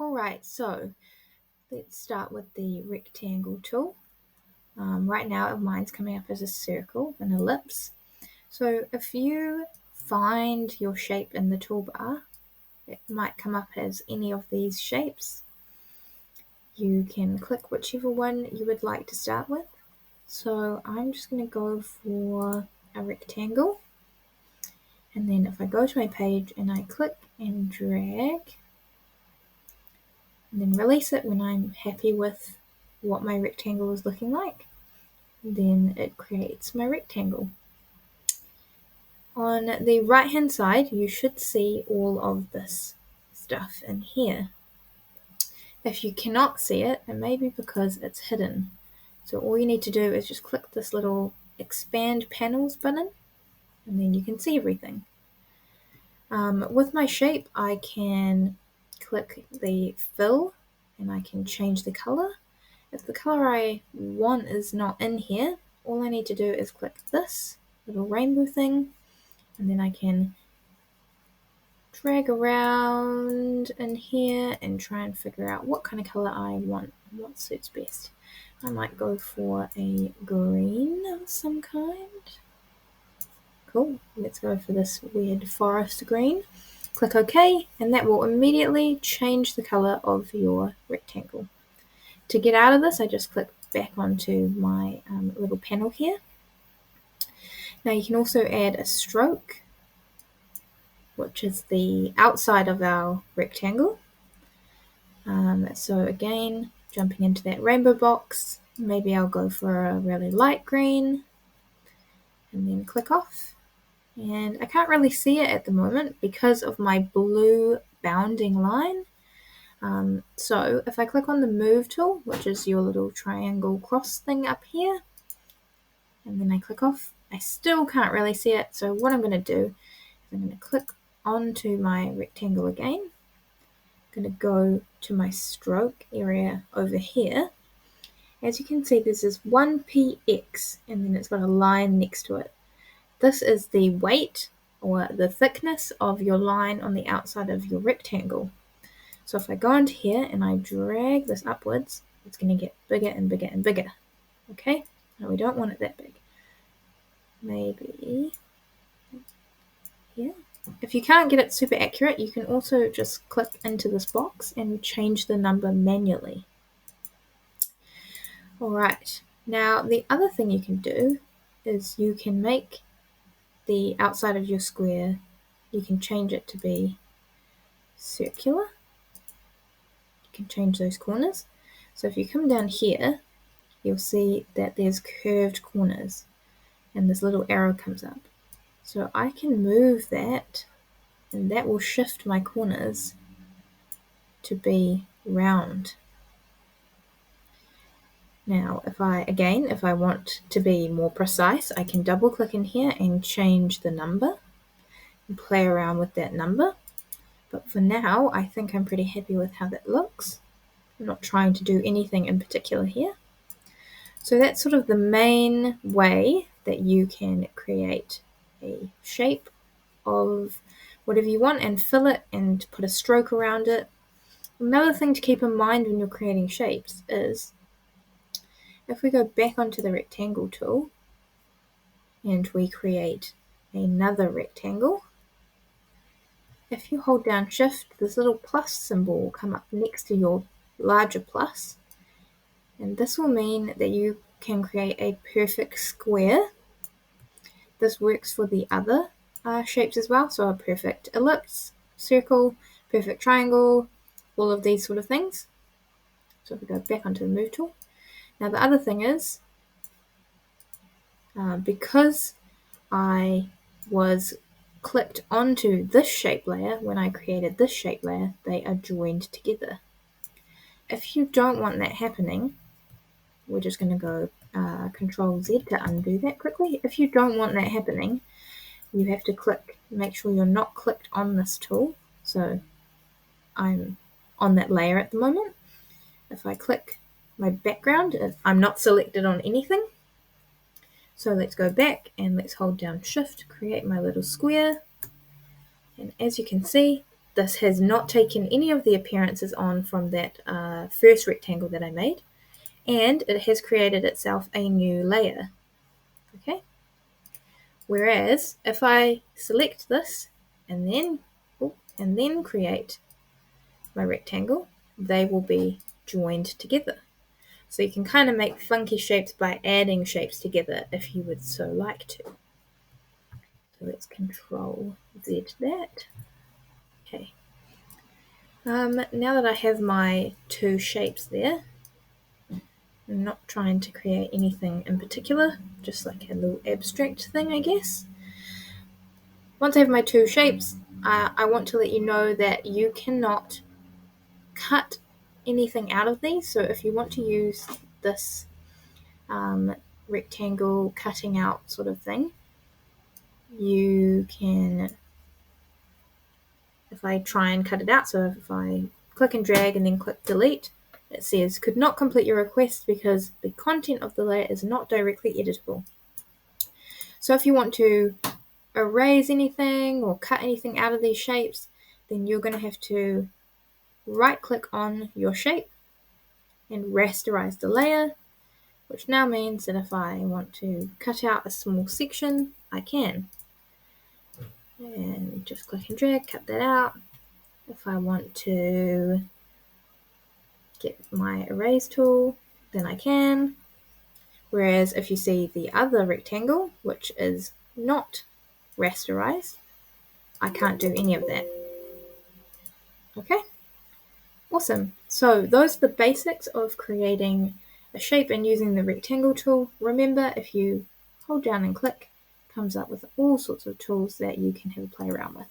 Alright, so let's start with the rectangle tool. Right now mine's coming up as a circle, an ellipse. So if you find your shape in the toolbar, it might come up as any of these shapes. You can click whichever one you would like to start with. So I'm just going to go for a rectangle. And then if I go to my page and I click and drag, and then release it when I'm happy with what my rectangle is looking like, then it creates my rectangle. On the right hand side, you should see all of this stuff in here. If you cannot see it, it may be because it's hidden. So all you need to do is just click this little expand panels button, and then you can see everything. With my shape, I can click the fill and I can change the color. If the color I want is not in here, all I need to do is click this little rainbow thing, and then I can drag around in here and try and figure out what kind of color I want, what suits best. I might go for a green of some kind. Cool, let's go for this weird forest green. Click OK, and that will immediately change the color of your rectangle. To get out of this, I just click back onto my little panel here. Now you can also add a stroke, which is the outside of our rectangle. So again, jumping into that rainbow box, maybe I'll go for a really light green, and then click off. And I can't really see it at the moment because of my blue bounding line. So if I click on the move tool, which is your little triangle cross thing up here, and then I click off, I still can't really see it. So what I'm going to do is I'm going to click onto my rectangle again. I'm going to go to my stroke area over here. As you can see, there's this 1px, and then it's got a line next to it. This is the weight or the thickness of your line on the outside of your rectangle. So if I go into here and I drag this upwards, it's going to get bigger and bigger and bigger. Okay, now we don't want it that big. Maybe here. If you can't get it super accurate, you can also just click into this box and change the number manually. Alright, now the other thing you can do is you can make the outside of your square, you can change it to be circular. You can change those corners. So if you come down here, you'll see that there's curved corners and this little arrow comes up. So I can move that, and that will shift my corners to be round. Now, if I want to be more precise, I can double click in here and change the number and play around with that number. But for now, I think I'm pretty happy with how that looks. I'm not trying to do anything in particular here. So that's sort of the main way that you can create a shape of whatever you want and fill it and put a stroke around it. Another thing to keep in mind when you're creating shapes is if we go back onto the rectangle tool and we create another rectangle, if you hold down shift, this little plus symbol will come up next to your larger plus, and this will mean that you can create a perfect square. This works for the other shapes as well, so a perfect ellipse, circle, perfect triangle, all of these sort of things. So if we go back onto the move tool. Now the other thing is, because I was clicked onto this shape layer when I created this shape layer, they are joined together. If you don't want that happening, we're just going to go Control Z to undo that quickly. If you don't want that happening, you have to make sure you're not clicked on this tool. So I'm on that layer at the moment. If I click my background, I'm not selected on anything. So let's go back and let's hold down shift to create my little square. And as you can see, this has not taken any of the appearances on from that first rectangle that I made, and it has created itself a new layer. Okay. Whereas if I select this and then create my rectangle, they will be joined together. So you can kind of make funky shapes by adding shapes together if you would so like to. So let's Control Z that. Okay. Now that I have my two shapes there, I'm not trying to create anything in particular, just like a little abstract thing, I guess. Once I have my two shapes, I want to let you know that you cannot cut anything out of these. So if you want to use this rectangle cutting out sort of thing, you can, if I try and cut it out, so if I click and drag and then click delete, it says could not complete your request because the content of the layer is not directly editable. So if you want to erase anything or cut anything out of these shapes, then you're going to have to right click on your shape and rasterize the layer, which now means that if I want to cut out a small section, I can. And just click and drag, cut that out. If I want to get my erase tool, then I can. Whereas if you see the other rectangle, which is not rasterized, I can't do any of that. Okay, awesome. So those are the basics of creating a shape and using the rectangle tool. Remember, if you hold down and click, it comes up with all sorts of tools that you can have a play around with.